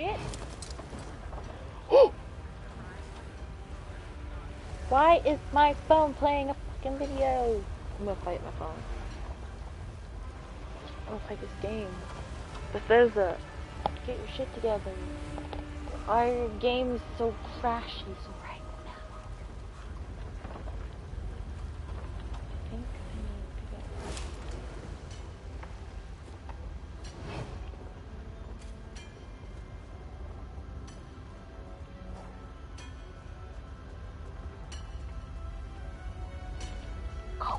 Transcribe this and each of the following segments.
shit. Why is my phone playing a fucking video? I'm gonna fight my phone. I'm gonna fight this game. Bethesda, get your shit together. Why are your games so crashy so right now? I think I need to get... Go!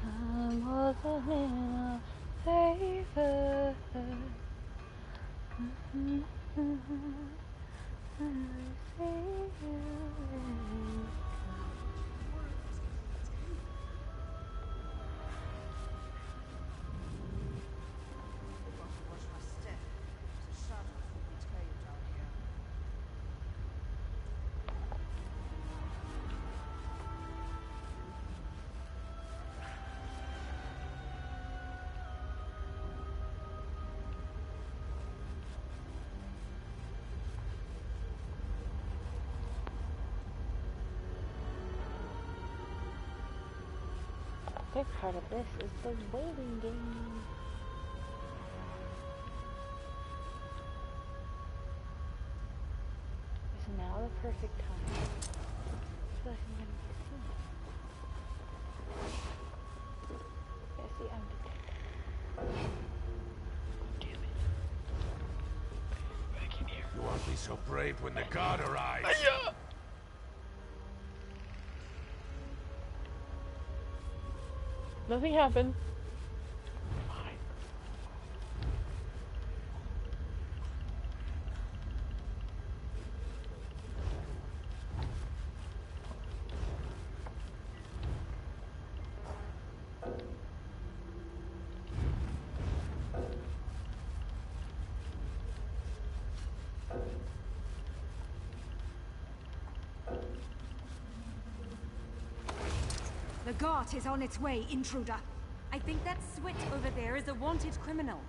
Time wasn't in our favor. The big part of this is the waiting game. Is now the perfect time? I feel like I'm gonna be seen. Yeah, see, I'm detected. Damn it. Back in here. You won't be so brave when the guard arrives. Nothing happened. The guard is on its way, intruder. I think that switch over there is a wanted criminal.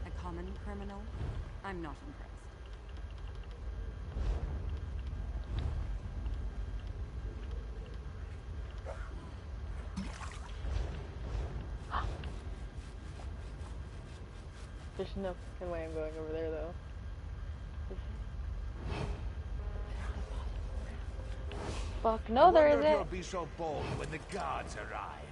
A common criminal? I'm not impressed. There's no fucking way I'm going over there, though. Fuck, no, there isn't. You'll be so bold when the guards arrive.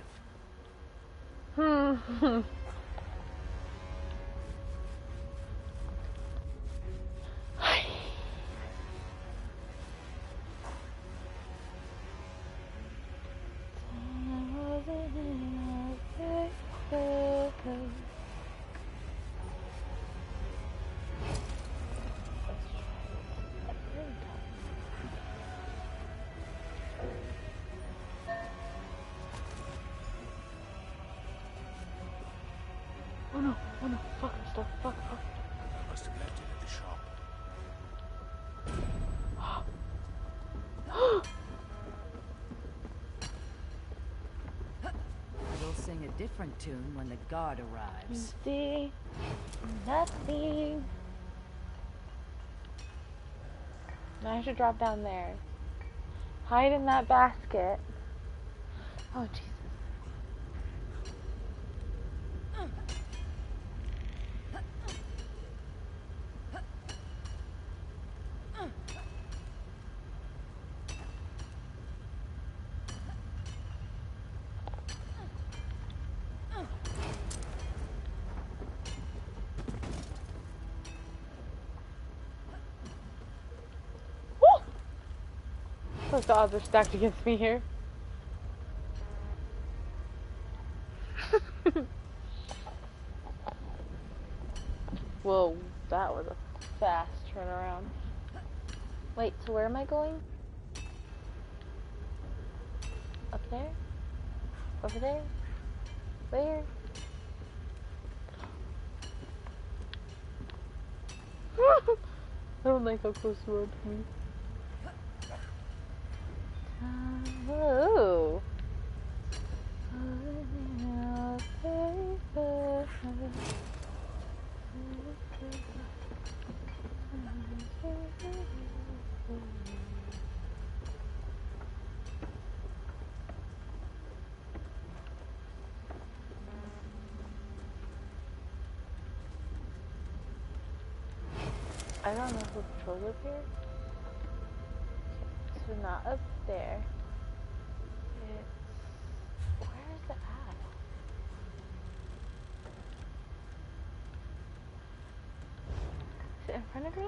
Oh no, fuck stuff, fuck. I must have left it at the shop. You'll sing a different tune when the guard arrives. See? Nothing. Now I should drop down there. Hide in that basket. Oh, Jesus. The odds are stacked against me here. Wait, so where am I going? Up there? Over there? Where? I don't like how close you are to me. Whoa. I don't know who patrols up here. So not up there. It's... where is it at? Is it in front of me?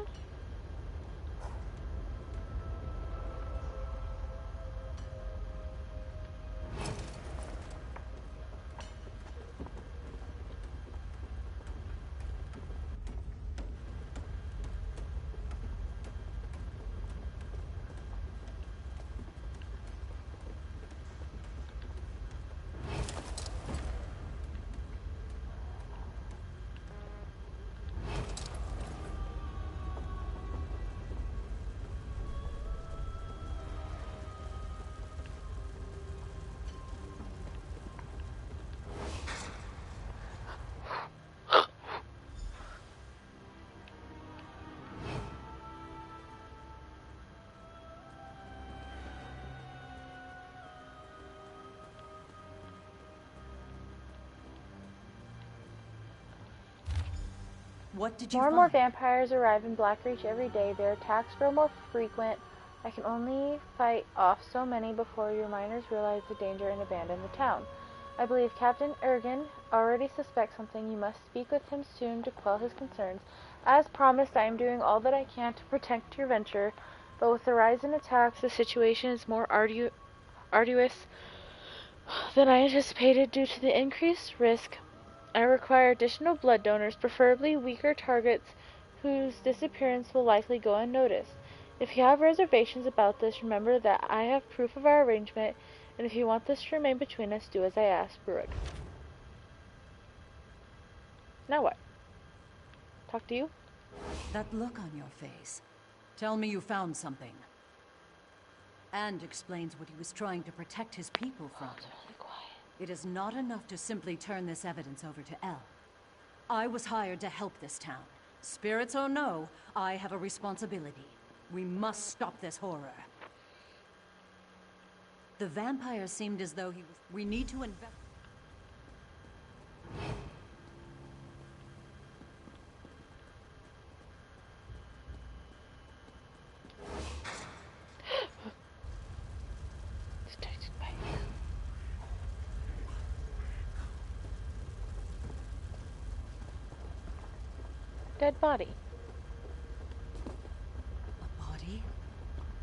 What did you More and find? more vampires arrive in Blackreach every day. Their attacks grow more frequent. I can only fight off so many before your miners realize the danger and abandon the town. I believe Captain Ergen already suspects something. You must speak with him soon to quell his concerns. As promised, I am doing all that I can to protect your venture, but with the rise in attacks, the situation is more arduous than I anticipated due to the increased risk. I require additional blood donors, preferably weaker targets whose disappearance will likely go unnoticed. If you have reservations about this, remember that I have proof of our arrangement, and if you want this to remain between us, do as I ask, Brewig. Now what? Talk to you? That look on your face. Tell me you found something. And explains what he was trying to protect his people from. It's really quiet. It is not enough to simply turn this evidence over to El. I was hired to help this town. Spirits or no, I have a responsibility. We must stop this horror. The vampire seemed as though he was... We need to invest... Detected by dead body. A body?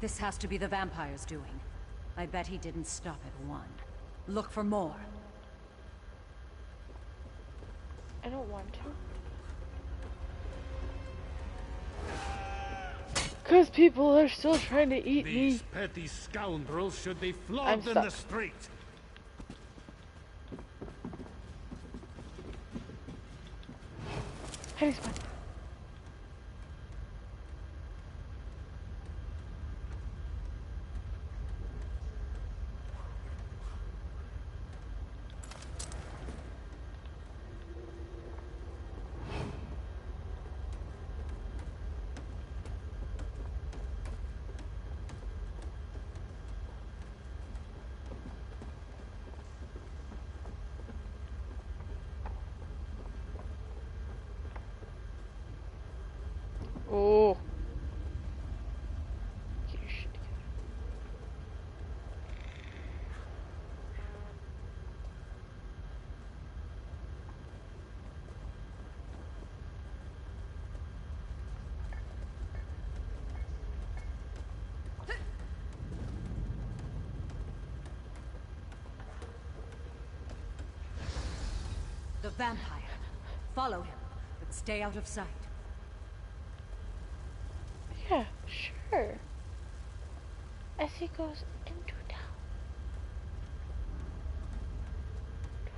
This has to be the vampire's doing. I bet he didn't stop at one. Look for more. I don't want to. Because people are still trying to eat These me. petty scoundrels should be I'm flogged in stuck. the street. Hiding spot. Oh. Get your shit together. The vampire. Follow him, but stay out of sight. Yeah, sure. as he goes into town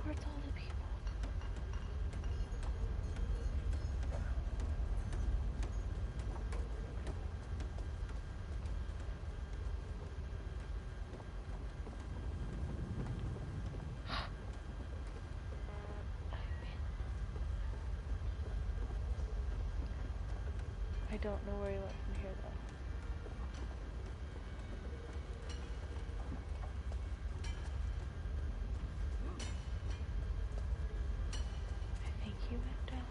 towards all the people. I don't know where he went from here though. I think he went down.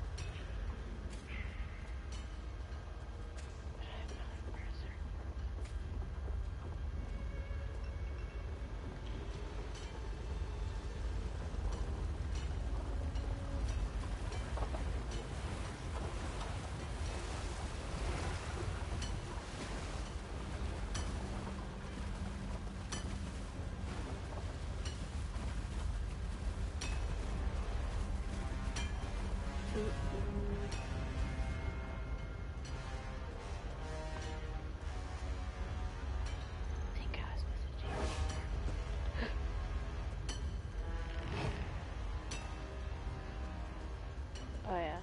But I'm not for certain. I think I was messaging. Oh yeah.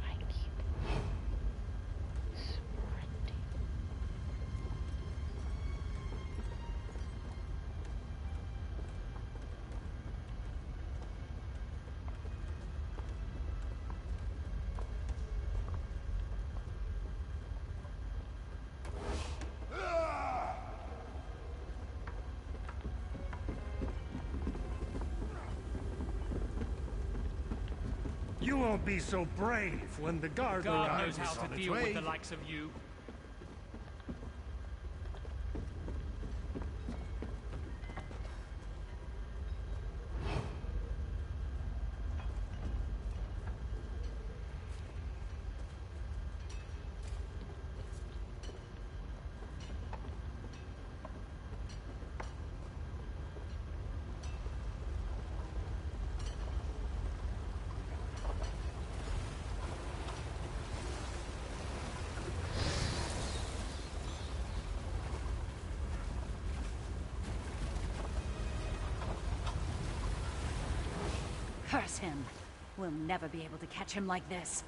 I keep sprinting. You won't be so brave when the guard God knows arrives how on to its deal way. with the likes of you. Curse him! We'll never be able to catch him like this.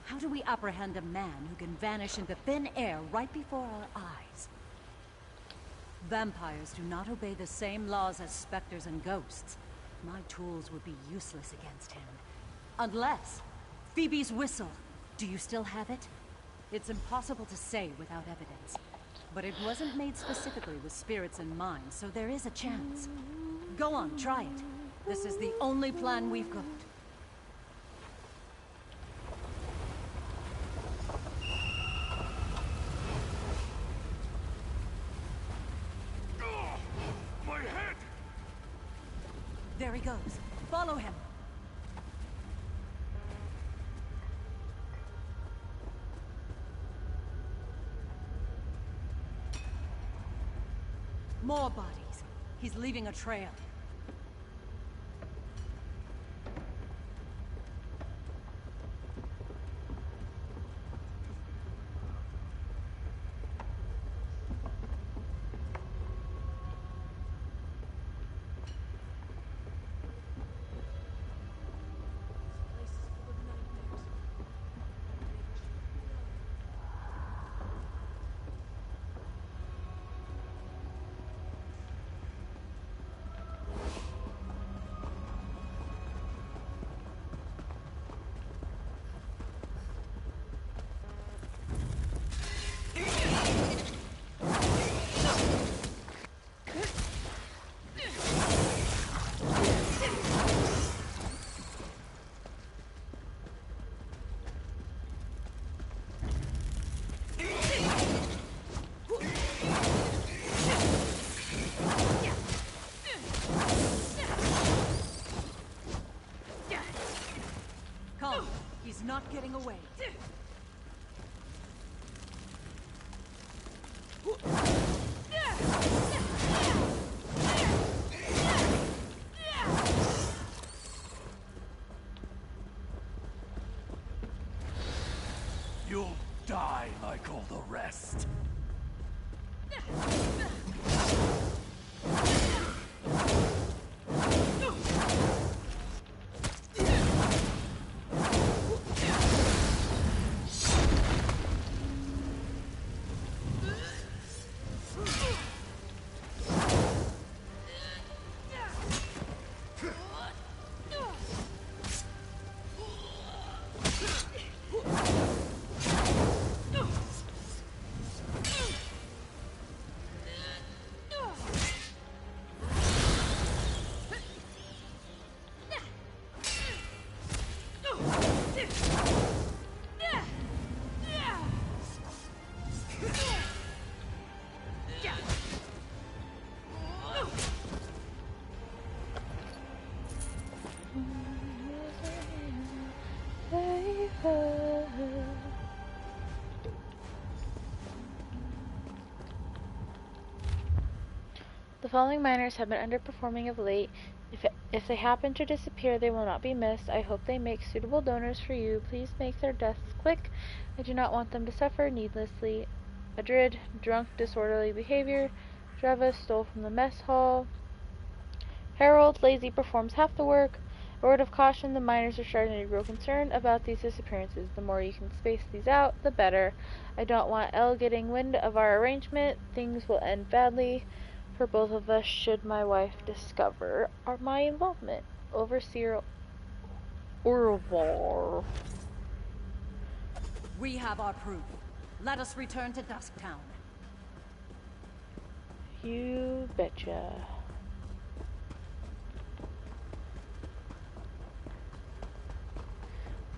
How do we apprehend a man who can vanish into thin air right before our eyes? Vampires do not obey the same laws as specters and ghosts. My tools would be useless against him. Unless... Phoebe's whistle. Do you still have it? It's impossible to say without evidence. But it wasn't made specifically with spirits in mind, so there is a chance. Go on, try it. This is the only plan we've got. My head! There he goes. Follow him. More bodies. He's leaving a trail. He's not getting away. die like all the rest. The following miners have been underperforming of late. If they happen to disappear, they will not be missed. I hope they make suitable donors for you. Please make their deaths quick. I do not want them to suffer needlessly. Adrid, drunk, disorderly behavior. Dreva stole from the mess hall. Harold, lazy, performs half the work. A word of caution, the miners are starting to grow concerned about these disappearances. The more you can space these out, the better. I don't want Elle getting wind of our arrangement. Things will end badly for both of us should my wife discover my involvement. Overseer Orvar. We have our proof. Let us return to Dusktown. You betcha.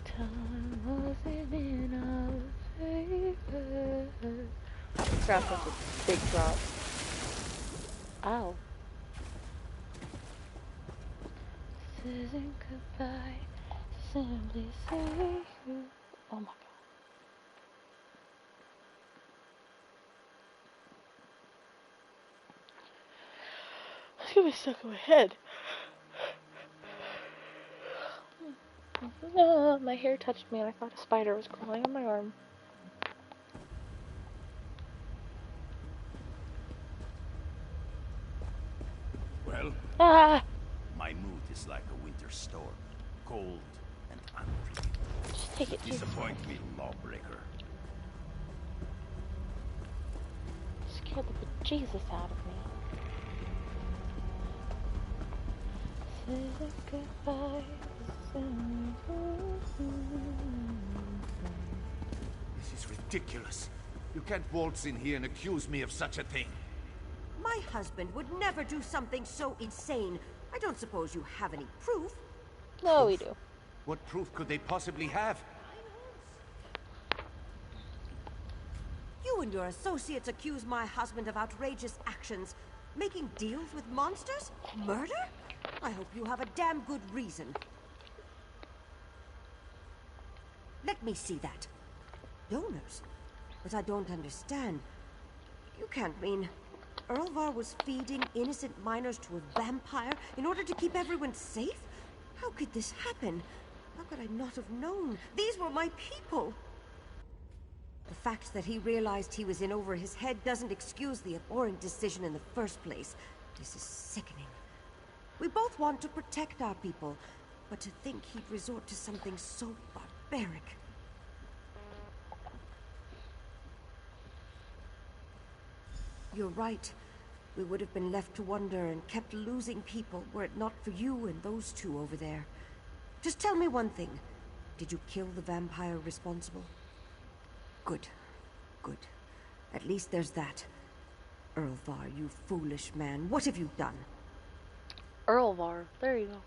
Time wasn't in our favor. Crap, that's a big drop. Ow. This isn't goodbye. Simply say you. Oh my god. It's gonna be stuck in my head. My hair touched me and I thought a spider was crawling on my arm. Well, Ah! my mood is like a winter storm. Cold and unpredictable. Just take it, Jesus. Disappoint me, lawbreaker. Scared the bejesus out of me. This isn't goodbye. This is ridiculous. You can't waltz in here and accuse me of such a thing. My husband would never do something so insane. I don't suppose you have any proof? No, we do. What proof could they possibly have? You and your associates accuse my husband of outrageous actions. Making deals with monsters? Murder? I hope you have a damn good reason. Let me see that. Donors? But I don't understand. You can't mean Erlvar was feeding innocent miners to a vampire in order to keep everyone safe? How could this happen? How could I not have known? These were my people! The fact that he realized he was in over his head doesn't excuse the abhorrent decision in the first place. This is sickening. We both want to protect our people, but to think he'd resort to something so barbaric. You're right. We would have been left to wonder and kept losing people were it not for you and those two over there. Just tell me one thing. Did you kill the vampire responsible? Good. Good. At least there's that. Erlvar, you foolish man. What have you done? Erlvar. There you go.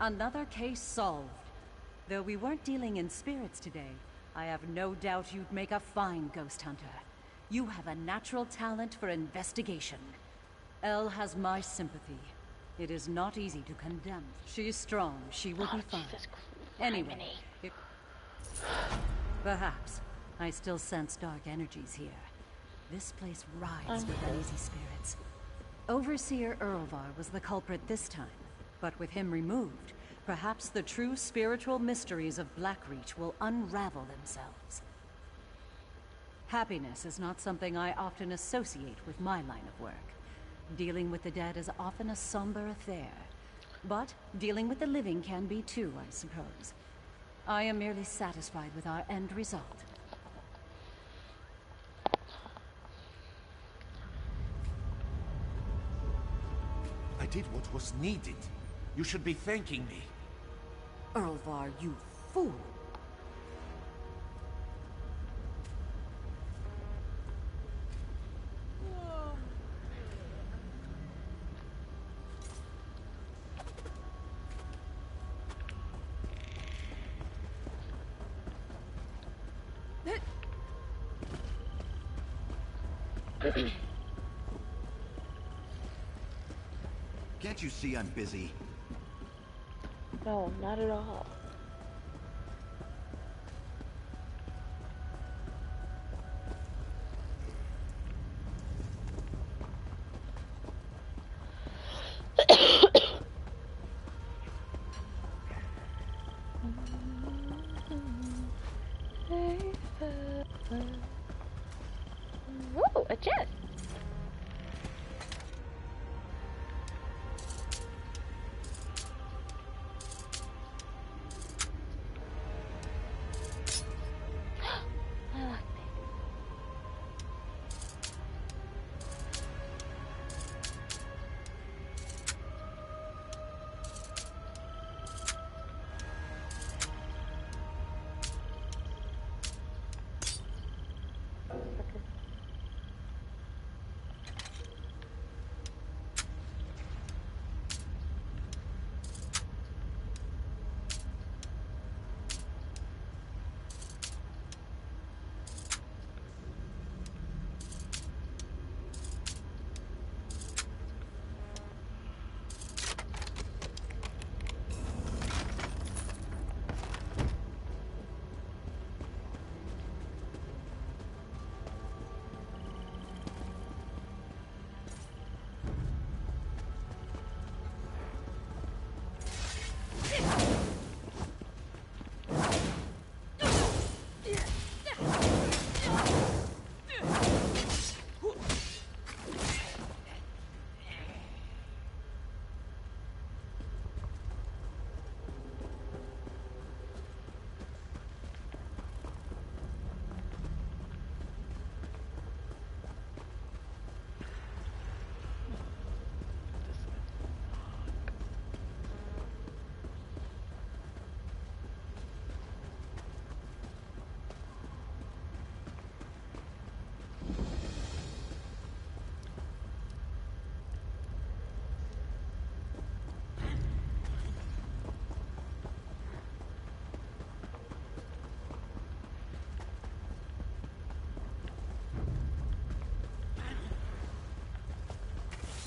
Another case solved. Though we weren't dealing in spirits today, I have no doubt you'd make a fine ghost hunter. You have a natural talent for investigation. Elle has my sympathy. It is not easy to condemn. She's strong. She will be fine. Anyway, perhaps. I still sense dark energies here. This place rides with uneasy spirits. Overseer Erlvar was the culprit this time, but with him removed, perhaps the true spiritual mysteries of Blackreach will unravel themselves. Happiness is not something I often associate with my line of work. Dealing with the dead is often a somber affair. But dealing with the living can be too, I suppose. I am merely satisfied with our end result. I did what was needed. You should be thanking me. Erlvar, you fool! Can't you see I'm busy? No, not at all. Ooh, a chest.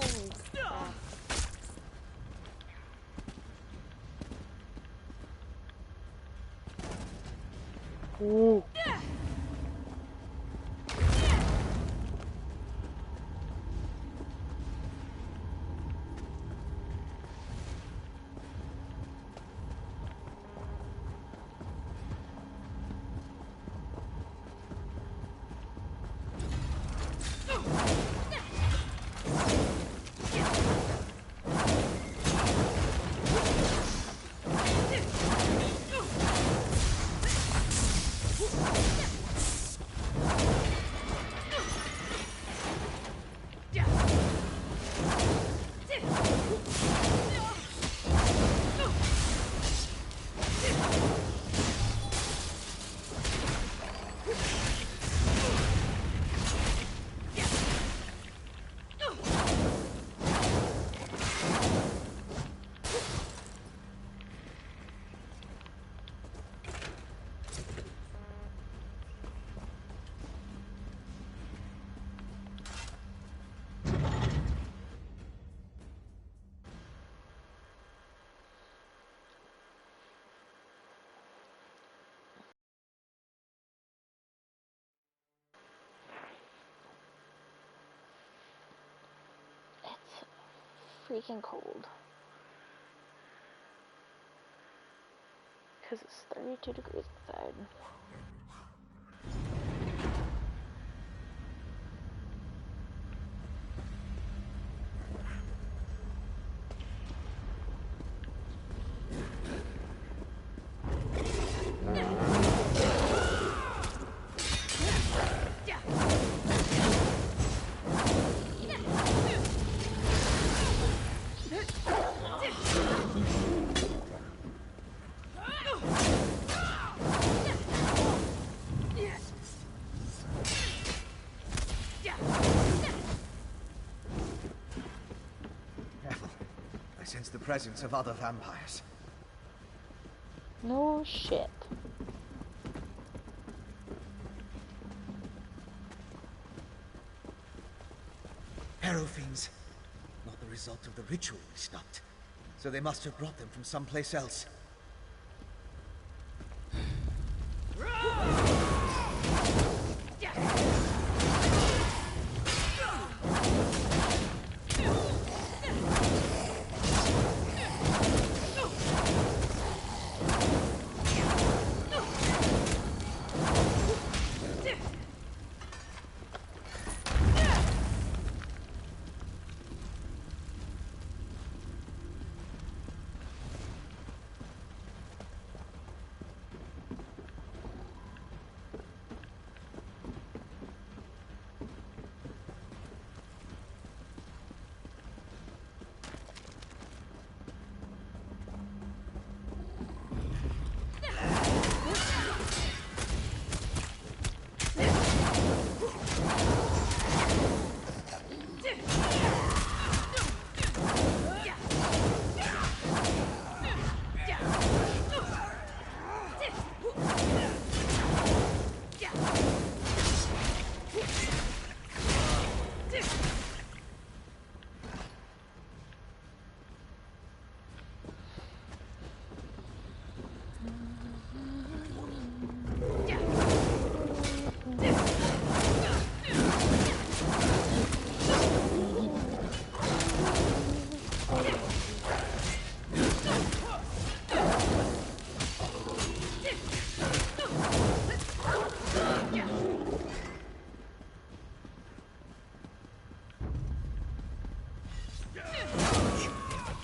Holy crap. Ooh. Freaking cold. because it's 32 degrees outside. I sense the presence of other vampires. No shit. Arrow fiends. Not the result of the ritual we stopped. So they must have brought them from someplace else.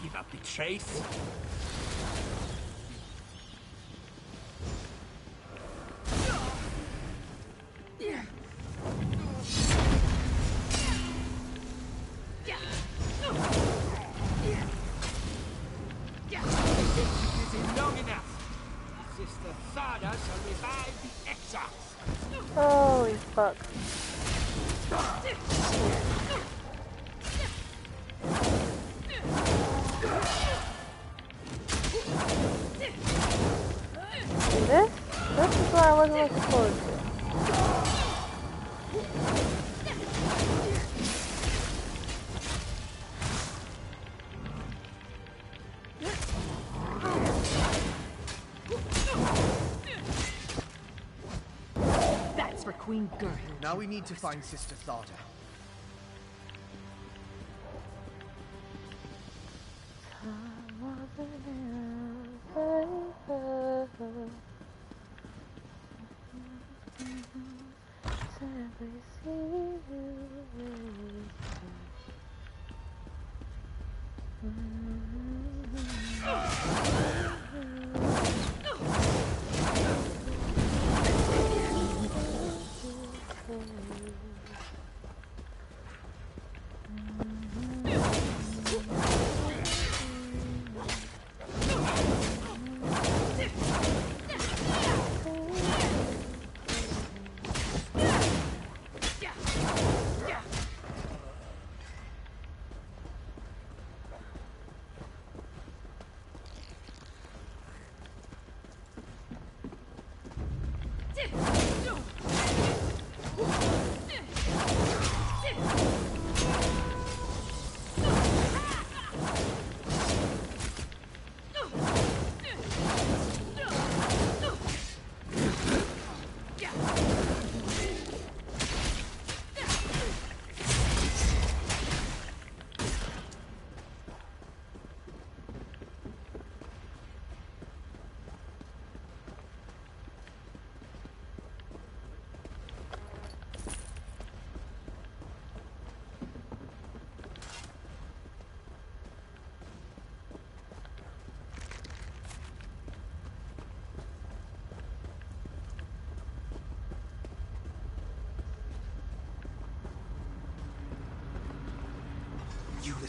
Give up the chase? Long enough. Sister Sada shall revive the exiles. Holy fuck. See this? This is what I wasn't looking forward to. That's for Queen Gertrude. Now we need to find Sister Thada.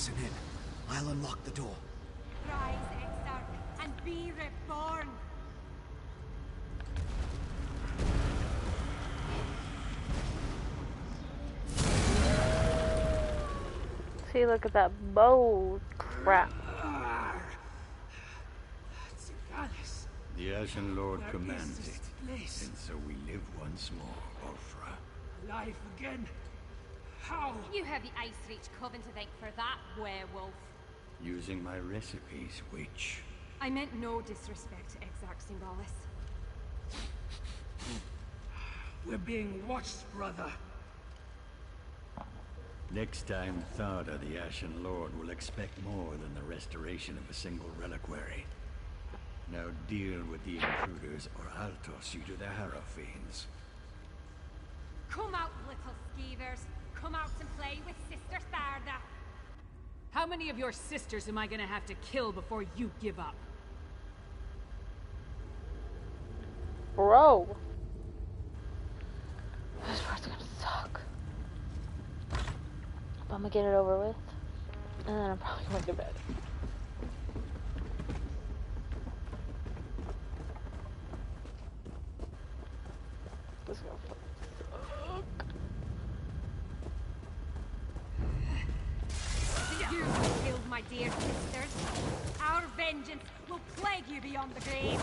listen in. I'll unlock the door. Rise, Exarch, and be reborn. See, look at that bow. Crap. The Ashen Lord commands it, and so we live once more, Ulfra. Alive again? How? You have the Ice Reach Coven to thank for that, werewolf. Using my recipes, witch. I meant no disrespect to Exarch Symbolis. We're being watched, brother. Next time, Tharda, the Ashen Lord, will expect more than the restoration of a single reliquary. Now deal with the intruders, or I'll toss you to the Harrow Fiends. Come out, little skeevers. Come out and play with Sister Tharda. How many of your sisters am I gonna have to kill before you give up? Bro. This part's gonna suck. But I'm gonna get it over with. And then I'm probably going to bed. This is gonna fucking suck. You killed my dear sisters. Our vengeance will plague you beyond the grave.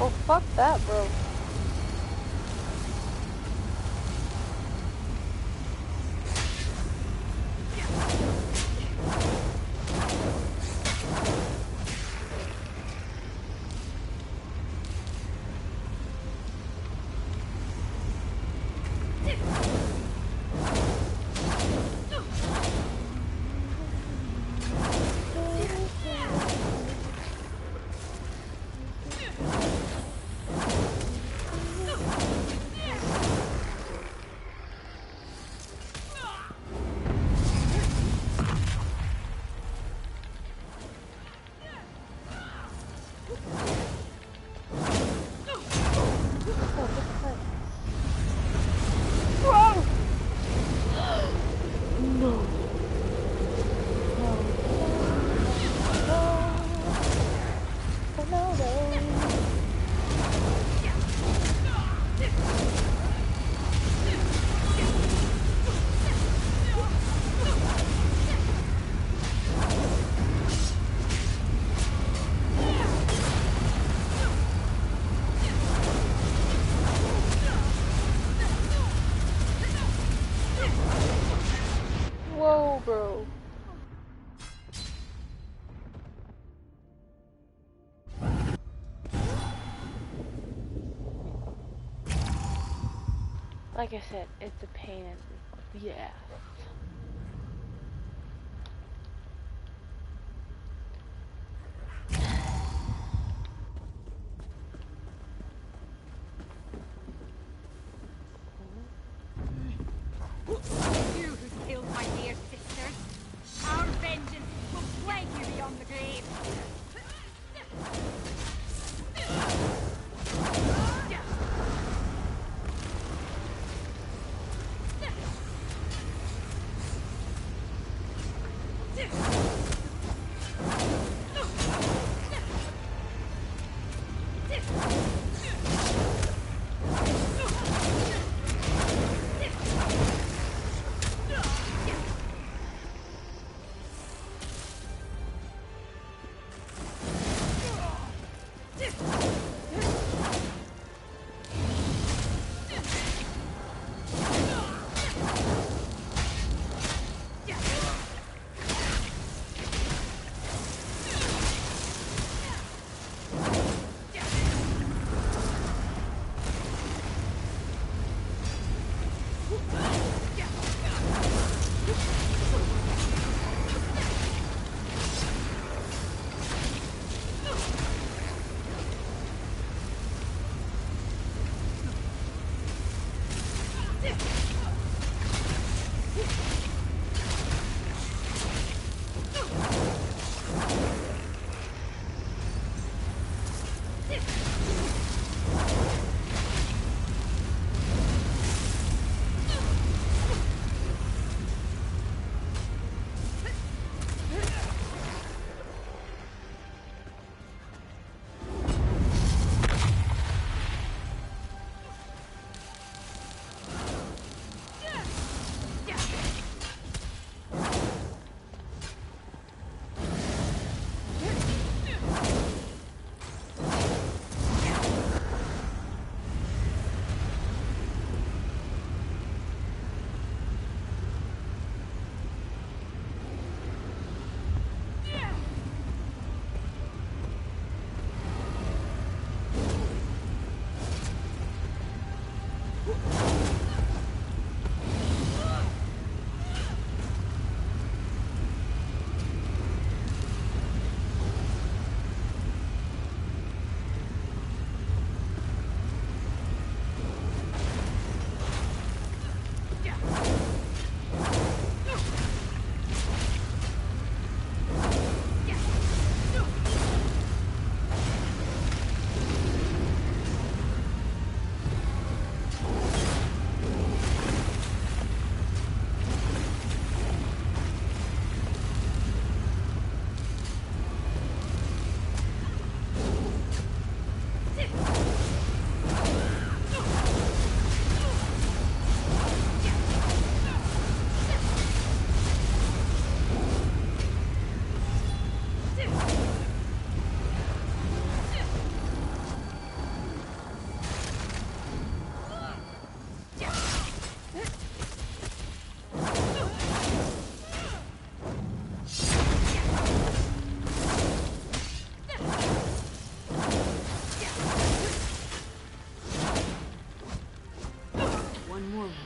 Oh, fuck that, bro. Whoa, bro. Like I said, it's a pain in the ass. You who killed my dear sisters. Our vengeance will plague you beyond the grave.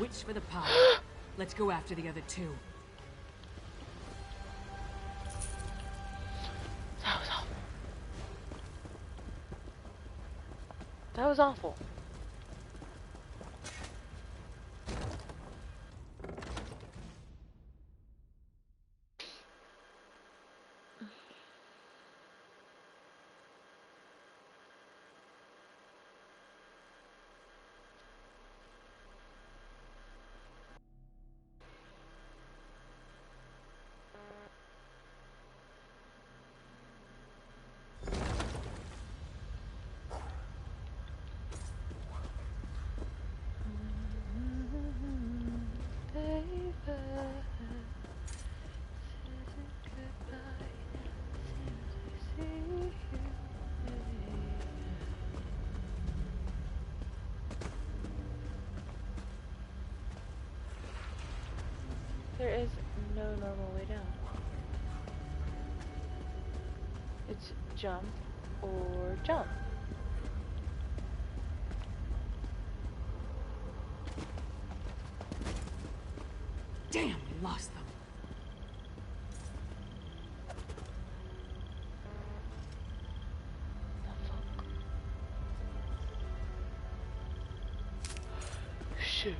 Witch for the power. Let's go after the other two. That was awful. That was awful. There is no normal way down. It's jump or jump. Damn, we lost them. Shit.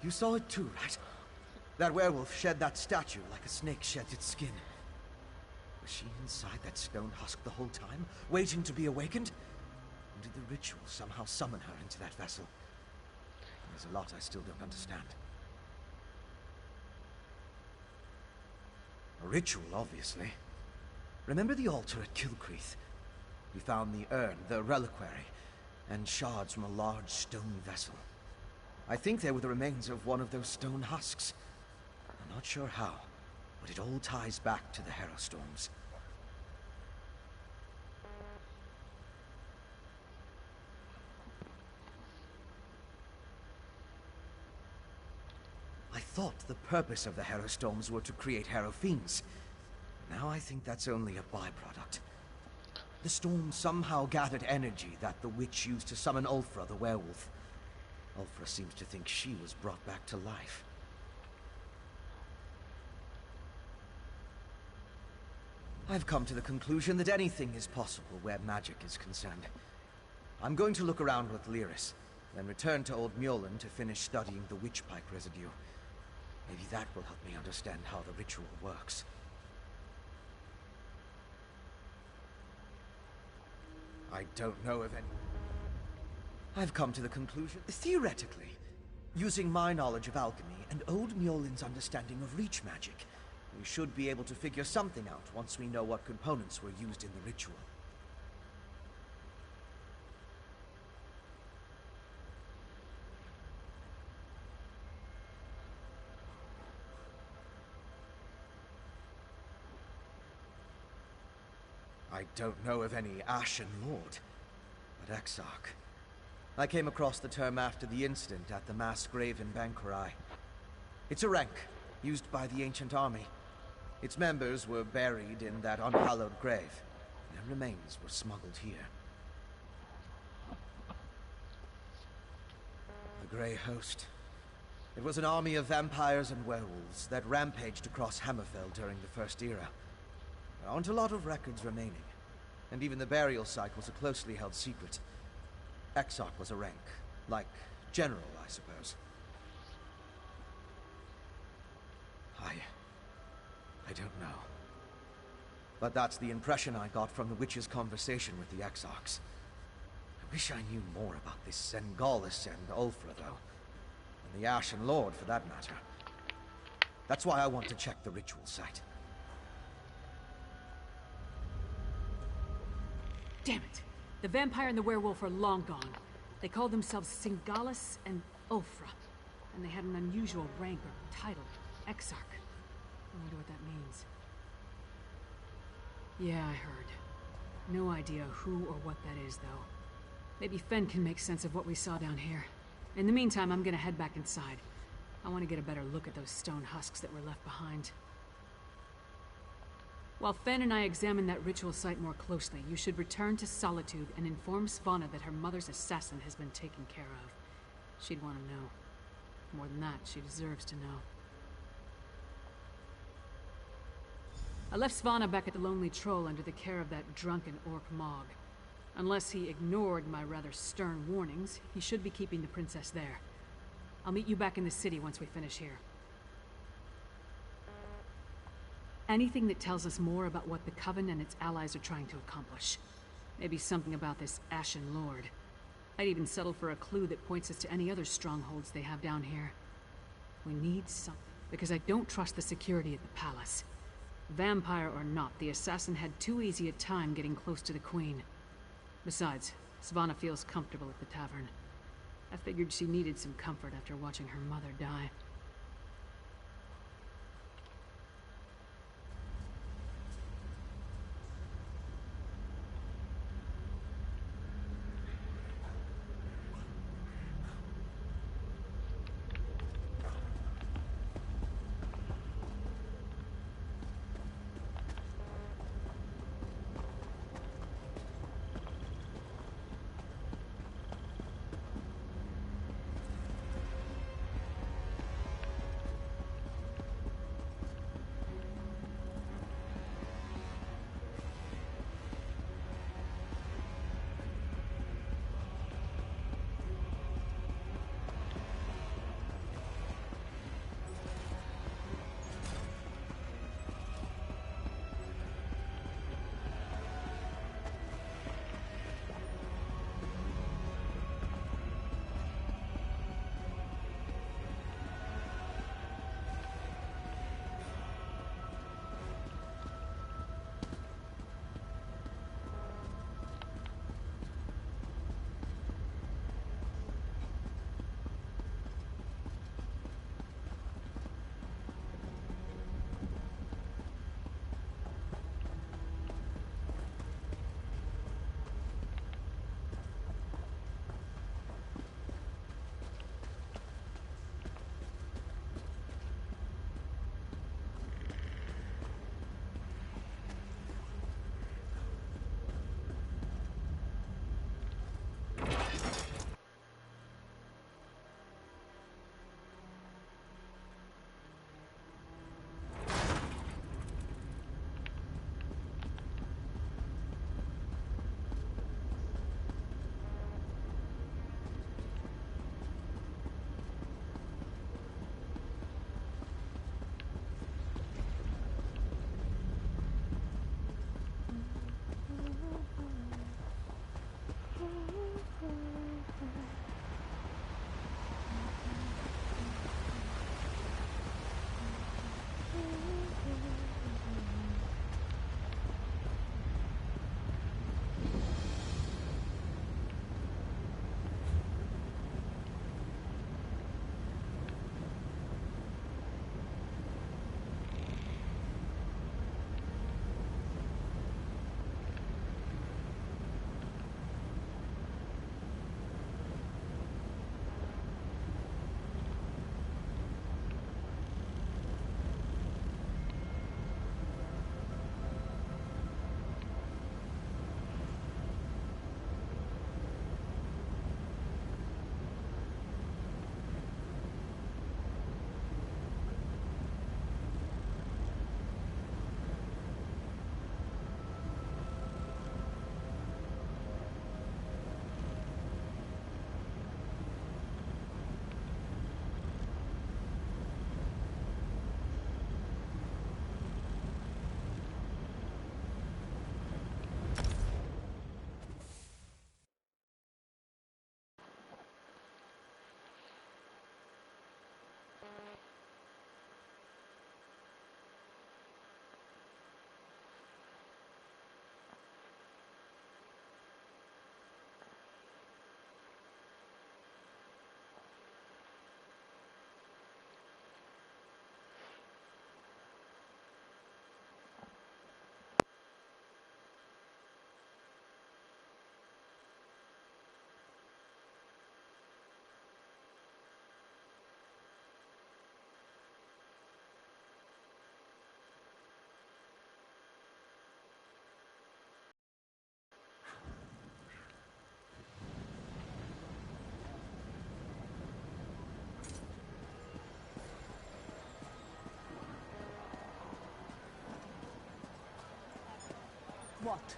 You saw it too, right? That werewolf shed that statue like a snake sheds its skin. Was she inside that stone husk the whole time, waiting to be awakened? Or did the ritual somehow summon her into that vessel? There's a lot I still don't understand. A ritual, obviously. Remember the altar at Kilcreath? We found the urn, the reliquary, and shards from a large stone vessel. I think they were the remains of one of those stone husks. I'm not sure how, but it all ties back to the Harrowstorms. I thought the purpose of the Harrowstorms were to create Harrow Fiends. Now I think that's only a byproduct. The storm somehow gathered energy that the witch used to summon Ulfra the werewolf. Ulfra seems to think she was brought back to life. I've come to the conclusion that anything is possible where magic is concerned. I'm going to look around with Lyris, then return to Old Mjolnir to finish studying the witchpike residue. Maybe that will help me understand how the ritual works. I don't know of any... I've come to the conclusion, theoretically, using my knowledge of alchemy and Old Mjolin's understanding of reach magic, we should be able to figure something out once we know what components were used in the ritual. I don't know of any Ashen Lord, but Exarch. I came across the term after the incident at the mass grave in Banquerai. It's a rank, used by the ancient army. Its members were buried in that unhallowed grave. Their remains were smuggled here. The Grey Host. It was an army of vampires and werewolves that rampaged across Hammerfell during the First Era. There aren't a lot of records remaining, and even the burial site was a closely held secret. Exarch was a rank, like General, I suppose. I don't know. But that's the impression I got from the witch's conversation with the Exarchs. I wish I knew more about this Sengalis and Ulfra, though. And the Ashen Lord, for that matter. That's why I want to check the ritual site. Damn it! The vampire and the werewolf are long gone. They called themselves Sengalis and Ulfra. And they had an unusual rank or title, Exarch. I wonder what that means. Yeah, I heard. No idea who or what that is, though. Maybe Fen can make sense of what we saw down here. In the meantime, I'm gonna head back inside. I want to get a better look at those stone husks that were left behind. While Fen and I examine that ritual site more closely, you should return to Solitude and inform Svanna that her mother's assassin has been taken care of. She'd want to know. More than that, she deserves to know. I left Svanna back at the Lonely Troll under the care of that drunken orc Mog. Unless he ignored my rather stern warnings, he should be keeping the princess there. I'll meet you back in the city once we finish here. Anything that tells us more about what the Coven and its allies are trying to accomplish. Maybe something about this Ashen Lord. I'd even settle for a clue that points us to any other strongholds they have down here. We need something, because I don't trust the security at the palace. Vampire or not, the assassin had too easy a time getting close to the Queen. Besides, Svanna feels comfortable at the tavern. I figured she needed some comfort after watching her mother die. what?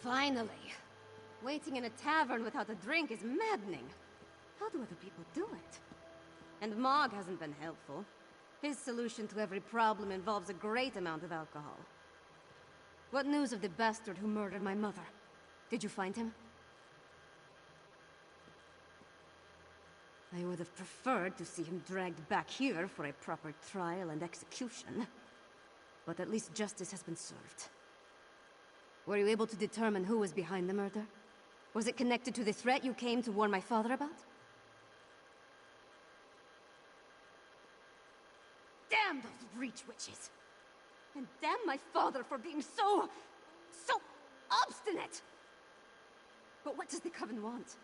Finally. Waiting in a tavern without a drink is maddening. How do other people do it? And Mog hasn't been helpful. His solution to every problem involves a great amount of alcohol. What news of the bastard who murdered my mother? Did you find him? I would have preferred to see him dragged back here for a proper trial and execution. But at least justice has been served. Were you able to determine who was behind the murder? Was it connected to the threat you came to warn my father about? Damn those Reach witches! And damn my father for being so obstinate! But what does the Coven want?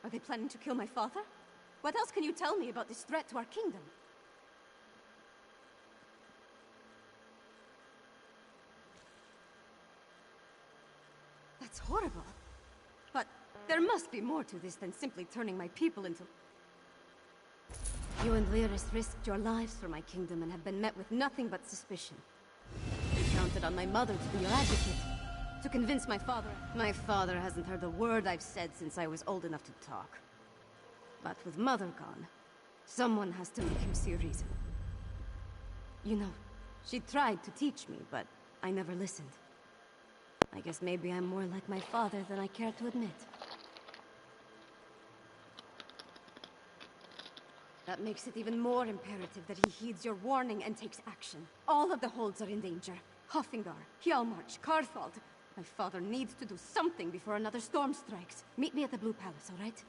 Are they planning to kill my father? What else can you tell me about this threat to our kingdom? That's horrible. But there must be more to this than simply turning my people into... You and Lyris risked your lives for my kingdom and have been met with nothing but suspicion. You counted on my mother to be your advocate, to convince my father... My father hasn't heard a word I've said since I was old enough to talk. But with Mother gone, someone has to make him see reason. You know, she tried to teach me, but I never listened. I guess maybe I'm more like my father than I care to admit. That makes it even more imperative that he heeds your warning and takes action. All of the holds are in danger. Hoffingar, Hjalmarch, Karthald. My father needs to do something before another storm strikes. Meet me at the Blue Palace, all right?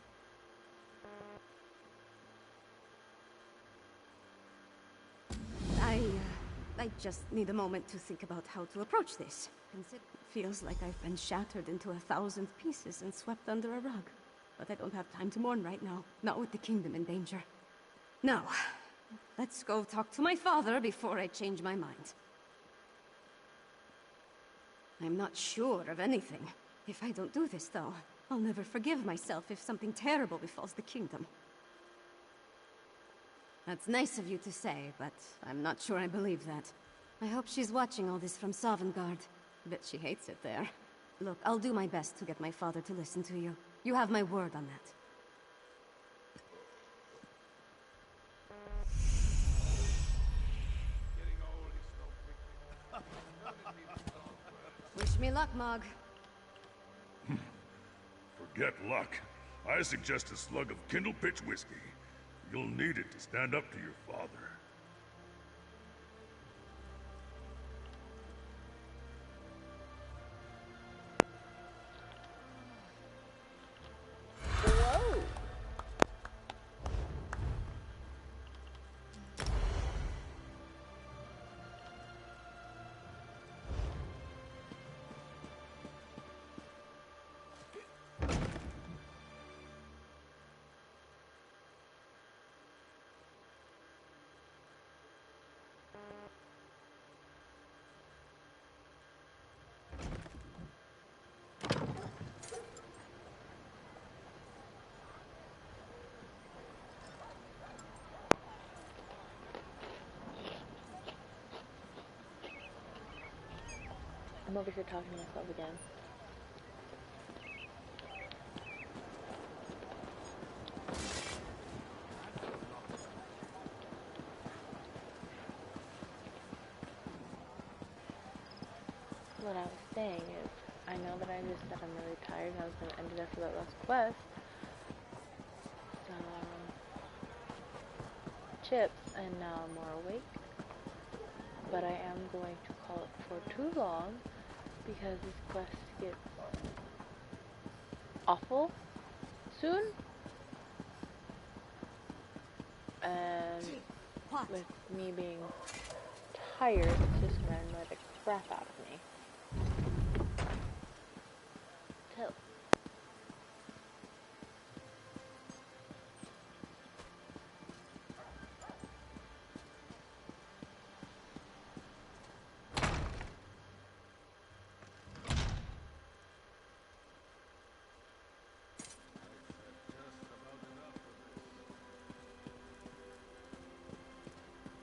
I just need a moment to think about how to approach this. It feels like I've been shattered into 1,000 pieces and swept under a rug. But I don't have time to mourn right now, not with the kingdom in danger. Now, let's go talk to my father before I change my mind. I'm not sure of anything. If I don't do this, though, I'll never forgive myself if something terrible befalls the kingdom. That's nice of you to say, but I'm not sure I believe that. I hope she's watching all this from Sovngarde. Bet she hates it there. Look, I'll do my best to get my father to listen to you. You have my word on that. Wish me luck, Mog. Forget luck. I suggest a slug of Kindle Pitch whiskey. You'll need it to stand up to your father. I'm over here talking to myself again. What I was saying is, I know that I just said I'm really tired and I was going to end it after that last quest. Chips, and now I'm more awake. But I am going to call it for too long because this quest gets awful soon. And with me being tired, it's just going to annoy the crap out of me. So,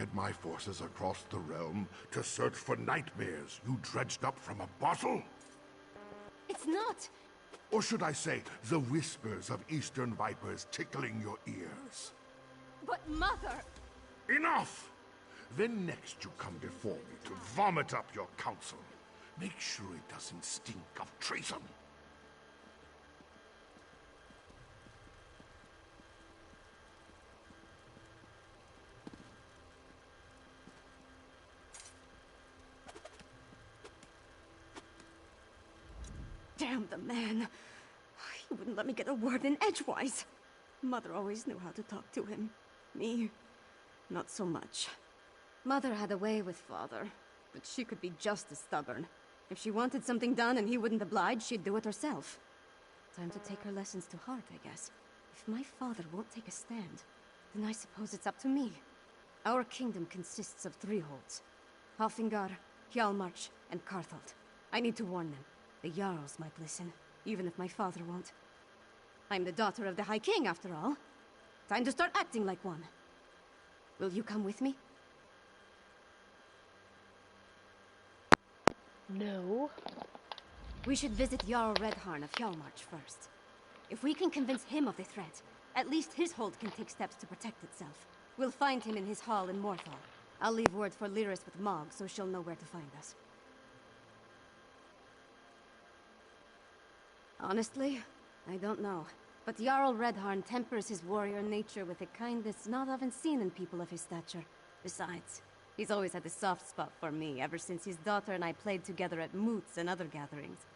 led my forces across the realm to search for nightmares you dredged up from a bottle? It's not! Or should I say, the whispers of Eastern Vipers tickling your ears? But Mother! Enough! Then next you come before me to vomit up your counsel. Make sure it doesn't stink of treason. Damn the man. He wouldn't let me get a word in edgewise. Mother always knew how to talk to him. Me, not so much. Mother had a way with Father, but she could be just as stubborn. If she wanted something done and he wouldn't oblige, she'd do it herself. Time to take her lessons to heart, I guess. If my father won't take a stand, then I suppose it's up to me. Our kingdom consists of 3 holds. Halfingar, Hjalmarch, and Carthalt. I need to warn them. The Jarls might listen, even if my father won't. I'm the daughter of the High King, after all. Time to start acting like one. Will you come with me? No. We should visit Jarl Redharn of Hjalmarch first. If we can convince him of the threat, at least his hold can take steps to protect itself. We'll find him in his hall in Morthal. I'll leave word for Lyris with Mog, so she'll know where to find us. Honestly, I don't know. But Jarl Redharn tempers his warrior nature with a kindness not often seen in people of his stature. Besides, he's always had a soft spot for me ever since his daughter and I played together at moots and other gatherings.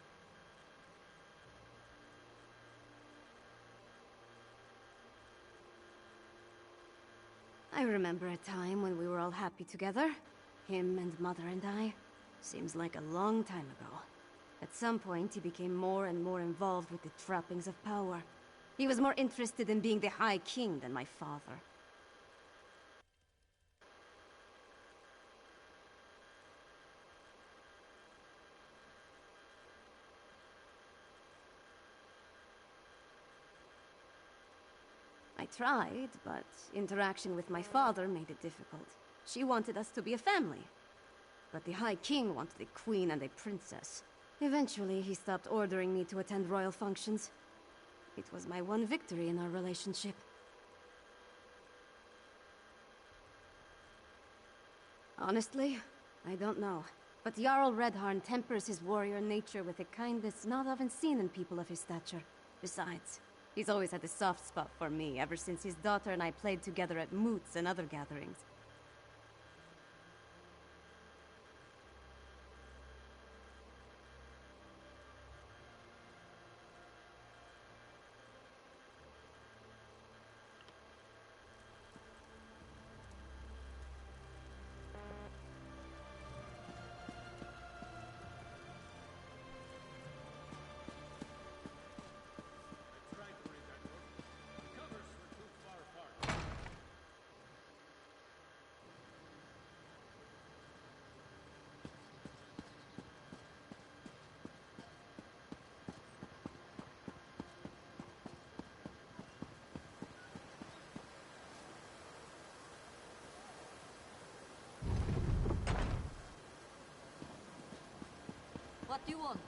I remember a time when we were all happy together. Him and Mother and I. Seems like a long time ago. At some point, he became more and more involved with the trappings of power. He was more interested in being the High King than my father. I tried, but interaction with my father made it difficult. She wanted us to be a family. But the High King wanted a queen and a princess. Eventually, he stopped ordering me to attend royal functions. It was my one victory in our relationship. Honestly, I don't know. But Jarl Redharn tempers his warrior nature with a kindness not often seen in people of his stature. Besides, he's always had a soft spot for me ever since his daughter and I played together at moots and other gatherings. What do you want?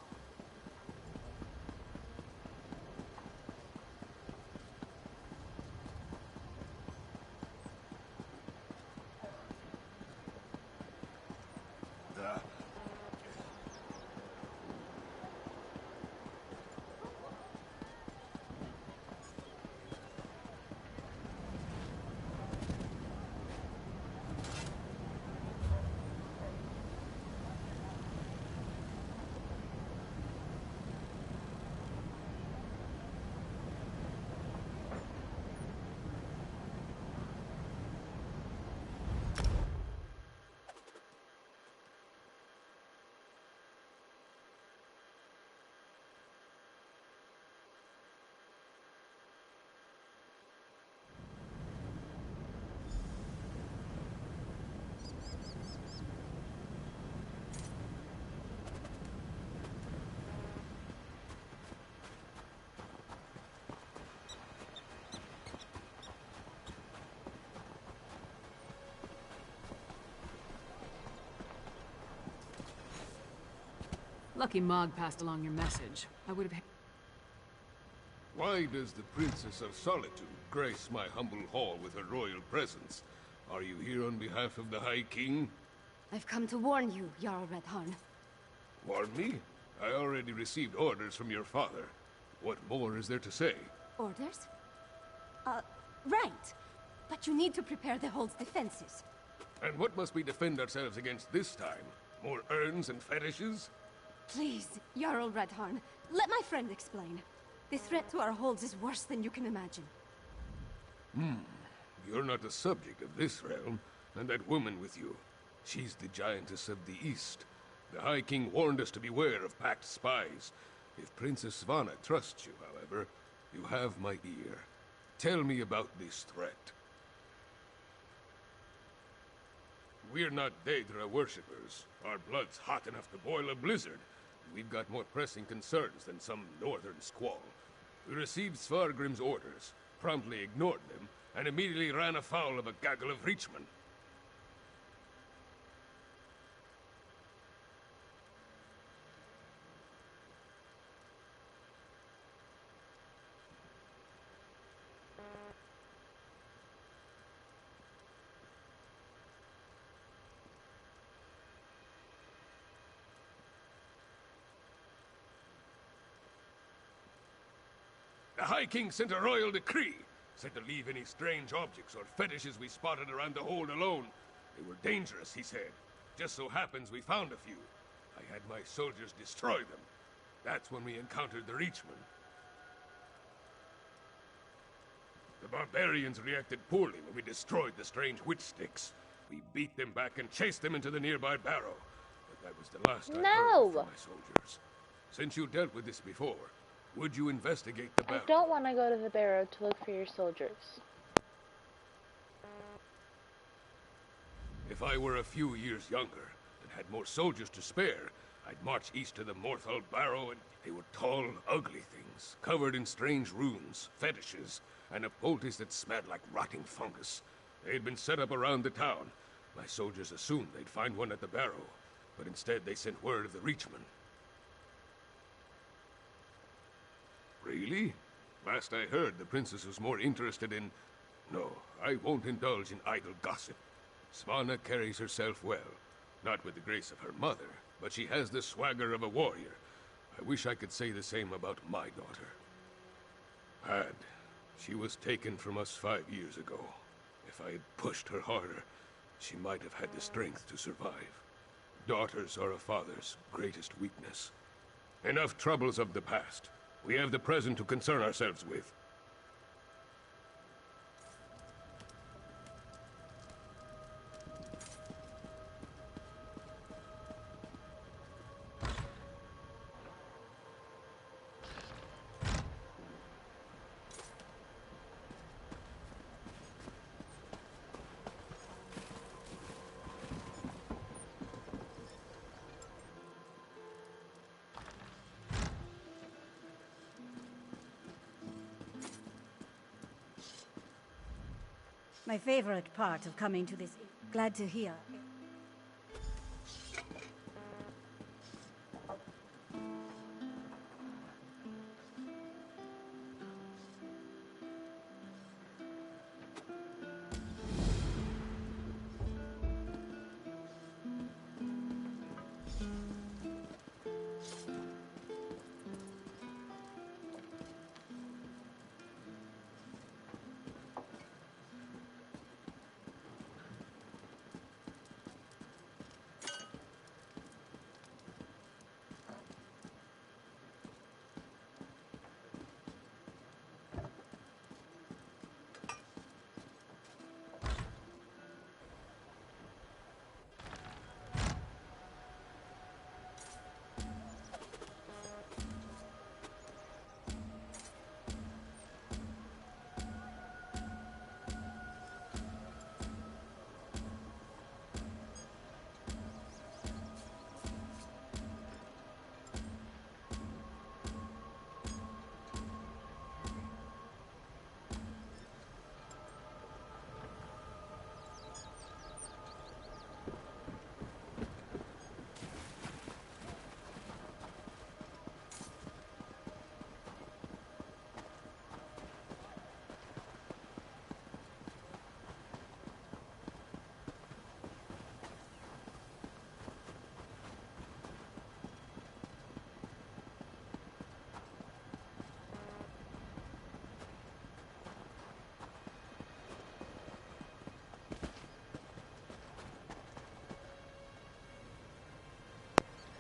Lucky Mog passed along your message. I would have... Why does the Princess of Solitude grace my humble hall with her royal presence? Are you here on behalf of the High King? I've come to warn you, Jarl Redharn. Warn me? I already received orders from your father. What more is there to say? Orders? Right. But you need to prepare the Hold's defenses. And what must we defend ourselves against this time? More urns and fetishes? Please, Jarl Redharn, let my friend explain. The threat to our holds is worse than you can imagine. You're not a subject of this realm, and that woman with you. She's the Giantess of the East. The High King warned us to beware of packed spies. If Princess Svanna trusts you, however, you have my ear. Tell me about this threat. We're not Daedra worshippers. Our blood's hot enough to boil a blizzard. We've got more pressing concerns than some northern squall. We received Svargrim's orders, promptly ignored them, and immediately ran afoul of a gaggle of Reachmen. The High King sent a royal decree, said to leave any strange objects or fetishes we spotted around the hold alone. They were dangerous, he said. Just so happens we found a few. I had my soldiers destroy them. That's when we encountered the Reachmen. The barbarians reacted poorly when we destroyed the strange witch sticks. We beat them back and chased them into the nearby barrow. But that was the last I heard from my soldiers. Since you dealt with this before, would you investigate the barrow? I don't want to go to the barrow to look for your soldiers. If I were a few years younger and had more soldiers to spare, I'd march east to the Morthal Barrow, and they were tall, ugly things, covered in strange runes, fetishes, and a poultice that smelled like rotting fungus. They'd been set up around the town. My soldiers assumed they'd find one at the barrow, but instead they sent word of the Reachmen. Really? Last I heard, the princess was more interested in... No, I won't indulge in idle gossip. Svanna carries herself well. Not with the grace of her mother, but she has the swagger of a warrior. I wish I could say the same about my daughter. Had. She was taken from us 5 years ago. If I had pushed her harder, she might have had the strength to survive. Daughters are a father's greatest weakness. Enough troubles of the past. We have the present to concern ourselves with. My favorite part of coming to this... Glad to hear.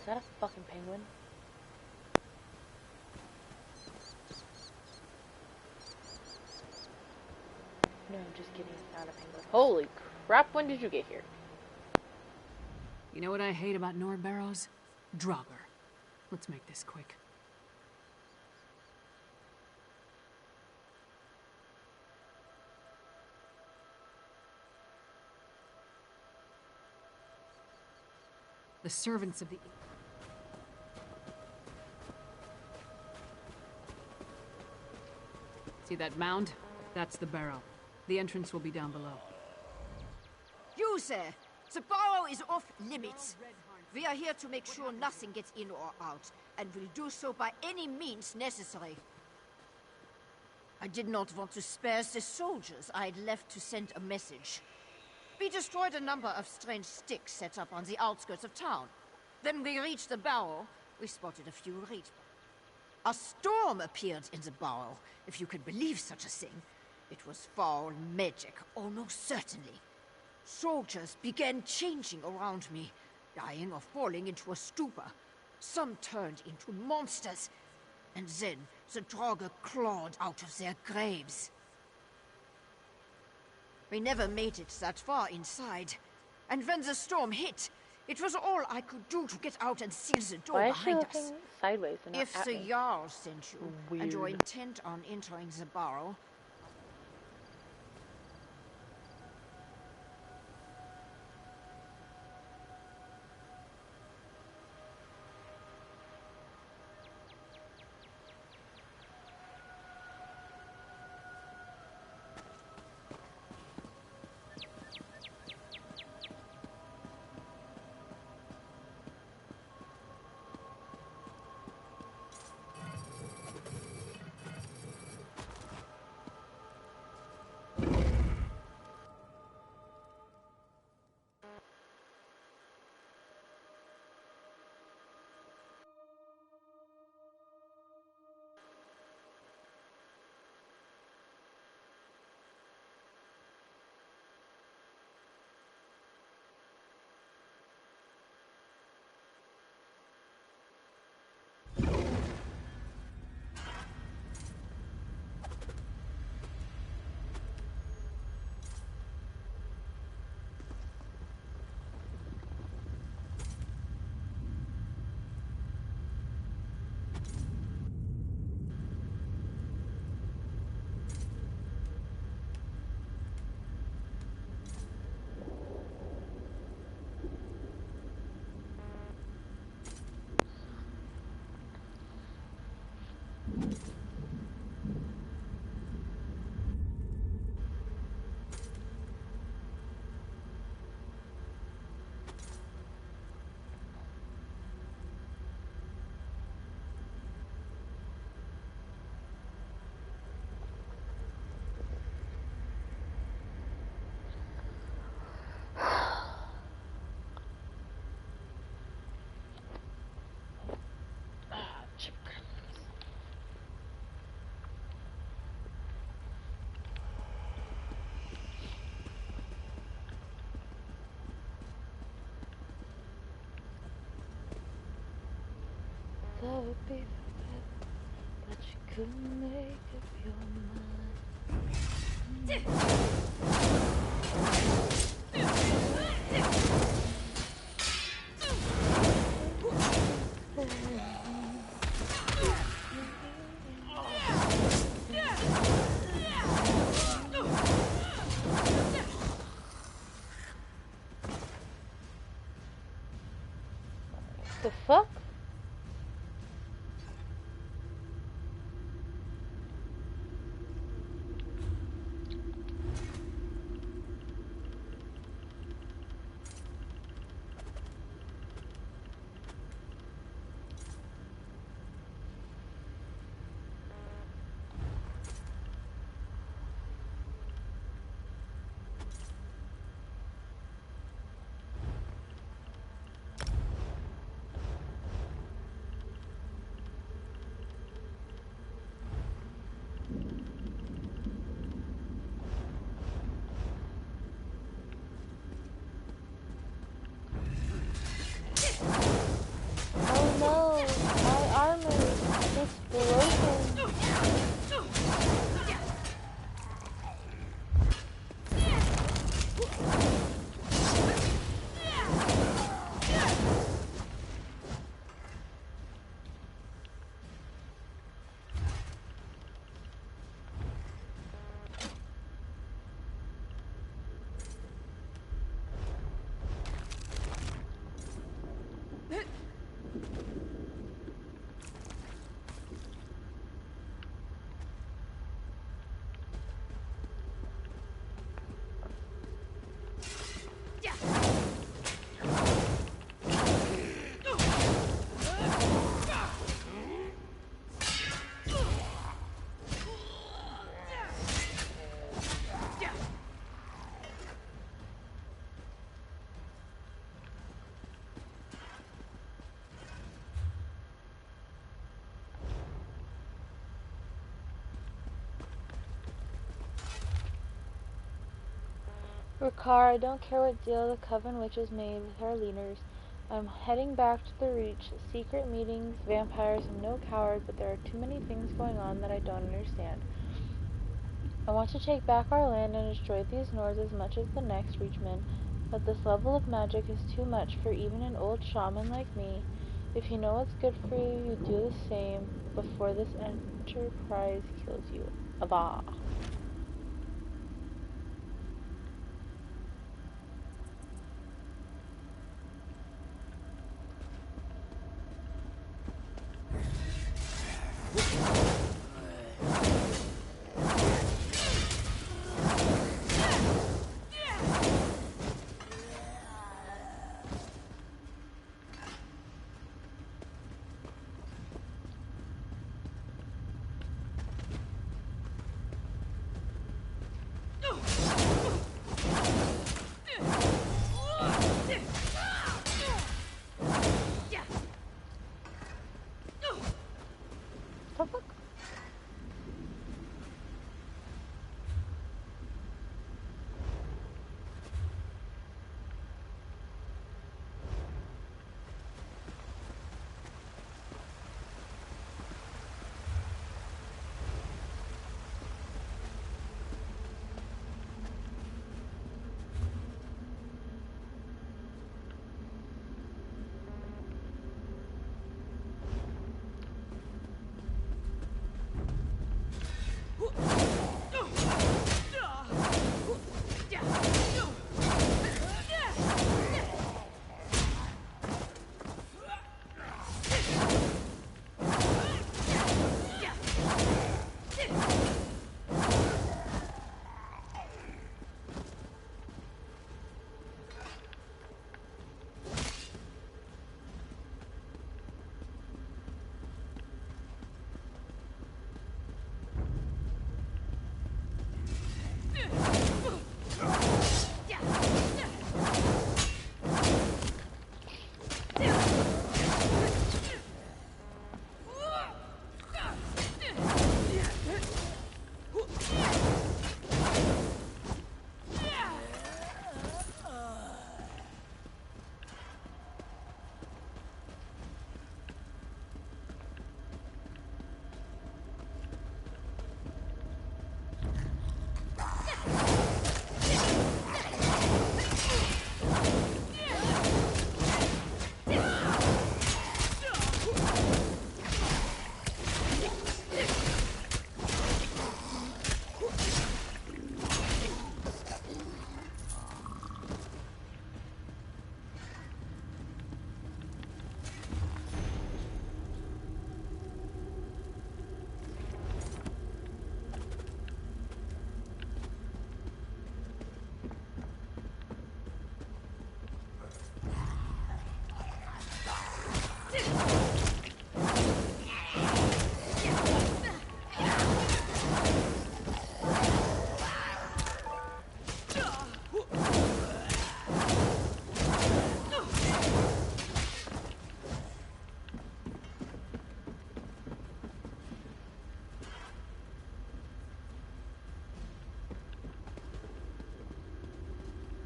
Is that a fucking penguin? No, I'm just kidding. It's not a penguin. Holy crap, when did you get here? You know what I hate about Nord Barrows? Draugr. Let's make this quick. The servants of the... See that mound? That's the barrow. The entrance will be down below. You there! The barrow is off limits. We are here to make sure nothing gets in or out, and will do so by any means necessary. I did not want to spare the soldiers I had left to send a message. We destroyed a number of strange sticks set up on the outskirts of town. Then we reached the barrow. We spotted a few reeds. A storm appeared in the barrow, if you can believe such a thing. It was foul magic, almost certainly. Soldiers began changing around me, dying or falling into a stupor. Some turned into monsters, and then the Draugr clawed out of their graves. We never made it that far inside, and when the storm hit, it was all I could do to get out and seal the door Why is she behind us. looking sideways and not If at the me? Jarl sent you, and you're Weird. intent on entering the barrow, That would be the best, but you couldn't make up your The fuck? Ricard, I don't care what deal the Coven Witches made with our leaders. I'm heading back to the Reach. Secret meetings, vampires, I'm no coward, but there are too many things going on that I don't understand. I want to take back our land and destroy these Nords as much as the next Reachmen, but this level of magic is too much for even an old shaman like me. If you know what's good for you, you do the same before this enterprise kills you. Ava.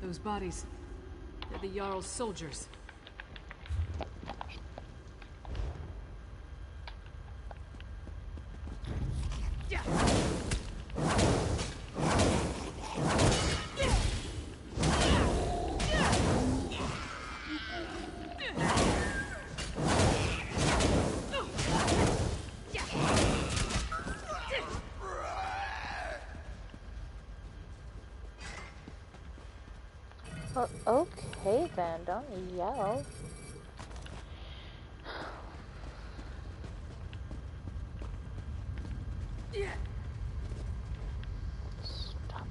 Those bodies, they're the Jarl's soldiers. Well, okay then, don't yell. Stop.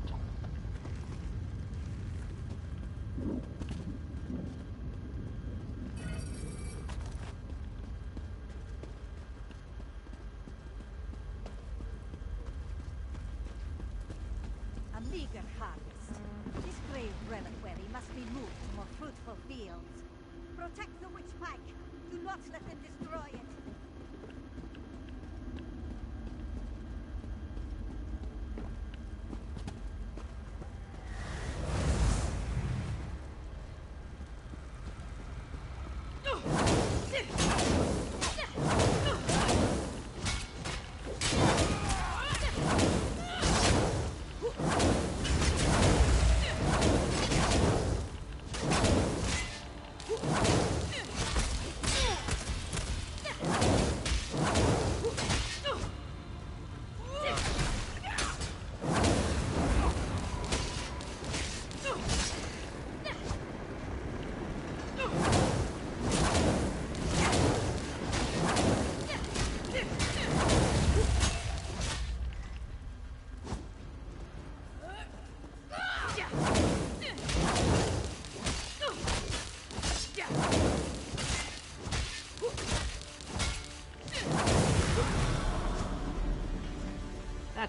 A meager harvest. This grave reliquary must be moved to more fruitful fields. Protect the witch pike. Do not let them destroy it.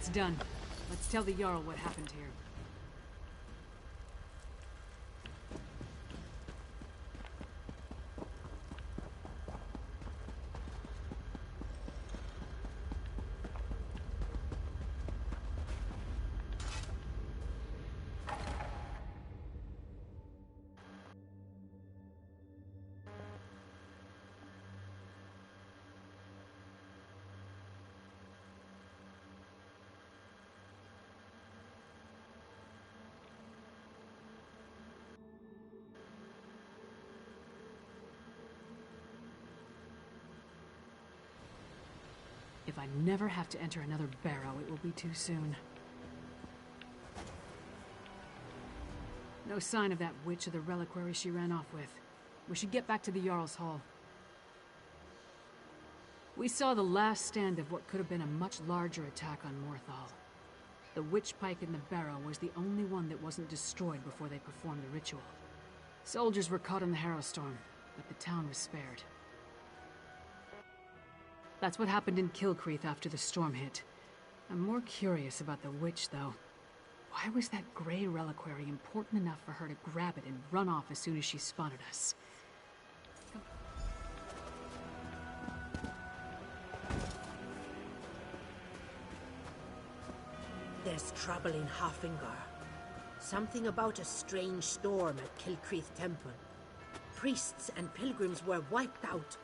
That's done. Let's tell the Jarl what happened here. If I never have to enter another barrow, it will be too soon. No sign of that witch or the reliquary she ran off with. We should get back to the Jarl's Hall. We saw the last stand of what could have been a much larger attack on Morthal. The witch pike in the barrow was the only one that wasn't destroyed before they performed the ritual. Soldiers were caught in the Harrowstorm, but the town was spared. That's what happened in Kilcreath after the storm hit. I'm more curious about the witch, though. Why was that Grey reliquary important enough for her to grab it and run off as soon as she spotted us? There's trouble in Hafengar. Something about a strange storm at Kilcreath Temple. Priests and pilgrims were wiped out.